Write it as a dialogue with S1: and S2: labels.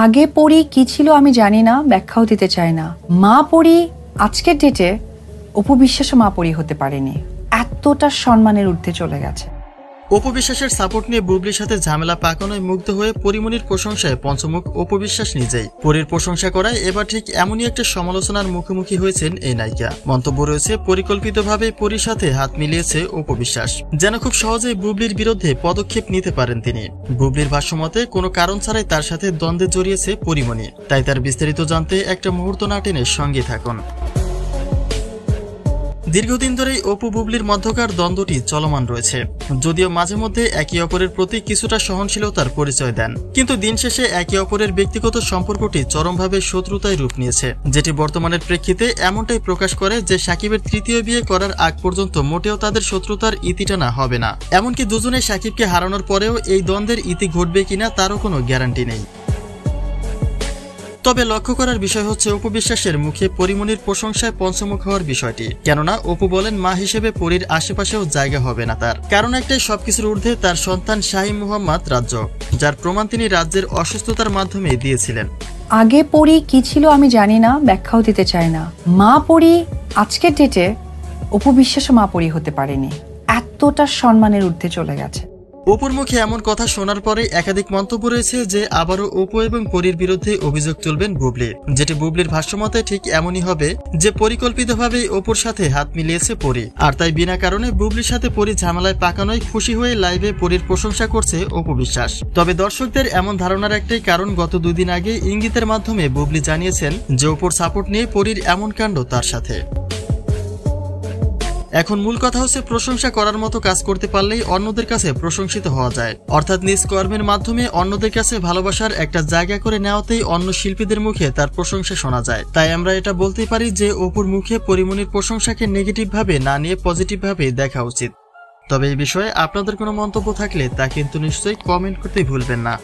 S1: আগে পড়ি কি ছিল আমি জানি না, ব্যাখ্যাও দিতে চাই না। মা পড়ি আজকের ডেটে অপু বিশ্বাসও মা পড়ি হতে পারেনি, এতটা সম্মানের ঊর্ধ্বে চলে গেছে।
S2: অপু বিশ্বাসের সাপোর্ট নিয়ে বুবলির সাথে ঝামেলা পাকানোয় মুগ্ধ হয়ে পরিমণির প্রশংসায় পঞ্চমুখ অপু বিশ্বাস নিজেই। পরীর প্রশংসা করায় এবার ঠিক এমনই একটা সমালোচনার মুখোমুখি হয়েছেন এই নায়িকা। মন্তব্য রয়েছে, পরিকল্পিতভাবে পরীর সাথে হাত মিলিয়েছে অপু বিশ্বাস, যেন খুব সহজেই বুবলির বিরুদ্ধে পদক্ষেপ নিতে পারেন তিনি। বুবলির ভাষ্যমতে কোনো কারণ ছাড়াই তার সাথে দ্বন্দ্বে জড়িয়েছে পরিমণি, তাই তার বিস্তারিত জানতে একটা মুহূর্ত না টেনে সঙ্গে থাকুন। দীর্ঘদিন ধরেই অপু বুবলির মধ্যকার দ্বন্দ্বটি চলমান রয়েছে, যদিও মাঝে মধ্যে একে অপরের প্রতি কিছুটা সহনশীলতার পরিচয় দেন, কিন্তু দিন শেষে একে অপরের ব্যক্তিগত সম্পর্কটি চরমভাবে শত্রুতায় রূপ নিয়েছে, যেটি বর্তমানের প্রেক্ষিতে এমনটাই প্রকাশ করে যে সাকিবের তৃতীয় বিয়ে করার আগ পর্যন্ত মোটেও তাদের শত্রুতার ইতি টানা হবে না। এমনকি দুজনে সাকিবকে হারানোর পরেও এই দ্বন্দ্বের ইতি ঘটবে কিনা তারও কোনো গ্যারান্টি নেই। তবে লক্ষ্য করার বিষয় হচ্ছে অপু বিশ্বাসের মুখে পরিমণির প্রশংসায় পঞ্চমুখ হওয়ার বিষয়টি। কেননা অপু বলেন, মা হিসেবে পরীর আশেপাশেও জায়গা হবে না তার, কারণ একটাই সবকিছুর ঊর্ধ্বে তার সন্তান শাহীম মুহাম্মদ রাজ্য, যার প্রমাণ তিনি রাজ্যের অসুস্থতার মাধ্যমে দিয়েছিলেন।
S1: আগে পড়ি কি ছিল আমি জানি না, ব্যাখ্যাও দিতে চাই না। মা পড়ি আজকের ডেটে অপু বিশ্বাসও মা পড়ি হতে পারেনি, এতটা সম্মানের ঊর্ধ্বে চলে গেছে।
S2: অপুর মুখে এমন কথা শোনার পরে একাধিক মন্তব্য রয়েছে যে আবারও অপু এবং পরীর বিরুদ্ধে অভিযোগ তুলবেন বুবলি, যেটি বুবলির ভাষ্যমতে ঠিক এমনই হবে যে পরিকল্পিতভাবেই অপুর সাথে হাত মিলিয়েছে পরী, আর তাই বিনা কারণে বুবলির সাথে পরী ঝামেলায় পাকানোয় খুশি হয়ে লাইভে পরীর প্রশংসা করছে অপু বিশ্বাস। তবে দর্শকদের এমন ধারণার একটাই কারণ, গত 2 দিন আগে ইঙ্গিতের মাধ্যমে বুবলি জানিয়েছেন যে অপুর সাপোর্ট নিয়ে পরীর এমন কাণ্ড তার সাথে। এখন মূল কথা হচ্ছে, প্রশংসা করার মতো কাজ করতে পারলেই অন্যদের কাছে প্রশংসিত হওয়া যায়, অর্থাৎ নিজ কর্মের মাধ্যমে অন্যদের কাছে ভালোবাসার একটা জায়গা করে নেওয়াতেই অন্য শিল্পীদের মুখে তার প্রশংসা শোনা যায়। তাই আমরা এটা বলতেই পারি যে অপুর মুখে পরিমণির প্রশংসাকে নেগেটিভ ভাবে না নিয়ে পজিটিভ ভাবে দেখা উচিত। তবে এই বিষয়ে আপনাদের কোনো মন্তব্য থাকলে তা কিন্তু নিশ্চয়ই কমেন্ট করতে ভুলবেন না।